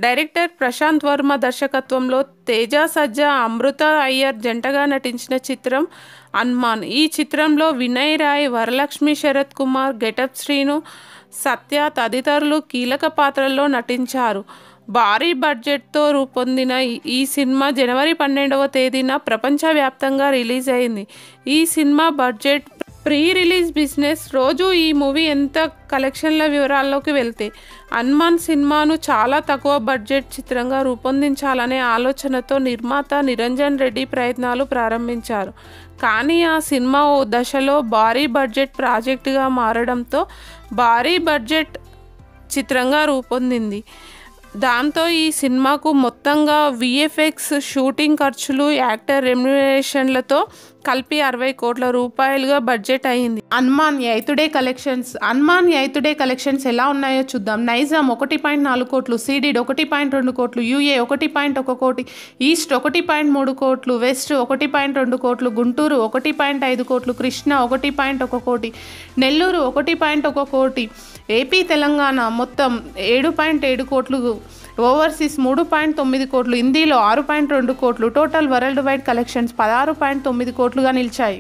Director Prashanth Varma దర్శకత్వంలో తేజ సజ్జా అమృత అయ్యర్ జంటగా నటించిన చిత్రం హనుమాన్. ఈ చిత్రంలో వినయ్ రాయ్, వరలక్ష్మి శరత్ కుమార్, గెటప్ శ్రీను, సత్య తదితరులు కీలక పాత్రల్లో నటించారు. భారీ బడ్జెట్తో రూపొందిన ఈ సినిమా జనవరి 12వ తేదీన ప్రపంచవ్యాప్తంగా రిలీజ్ అయింది. ఈ cinema budget, pre release business, రోజు ఈ మూవీ ఎంత కలెక్షన్ల వివరాల్లోకి వెళ్తే, హనుమాన్ సినిమాను చాలా తక్కువ బడ్జెట్ చిత్రంగా రూపొందించాలనే ఆలోచనతో నిర్మాత నిరంజన్ రెడ్డి ప్రయత్నాలు ప్రారంభించారు. కానీ ఆ సినిమా ఓ దశలో భారీ బడ్జెట్ ప్రాజెక్టుగా మారడంతో భారీ బడ్జెట్ చిత్రంగా రూపొందింది. దాంతో ఈ సినిమాకు మొత్తంగా విఎఫ్ఎక్స్, షూటింగ్ ఖర్చులు, యాక్టర్ రెమ్యునరేషన్లతో కలిపి 60 కోట్ల రూపాయలుగా బడ్జెట్ అయింది. హనుమాన్ ఎయిత్ డే కలెక్షన్స్ ఎలా ఉన్నాయో చూద్దాం. నైజాం 1.4 కోట్లు, సీడెడ్ 1.2 కోట్లు, యూఏ 1.1 కోటి, ఈస్ట్ 1.3 కోట్లు, వెస్ట్ 1.2 కోట్లు, గుంటూరు 1.5 కోట్లు, కృష్ణా 1.1 కోటి, నెల్లూరు 1.1 కోటి, ఏపీ తెలంగాణ మొత్తం 7.7 కోట్లు, ఓవర్సీస్ 3.9 కోట్లు, హిందీలో 6.2 కోట్లు. టోటల్ వరల్డ్ వైడ్ కలెక్షన్స్ 16.9 కోట్లుగా నిలిచాయి.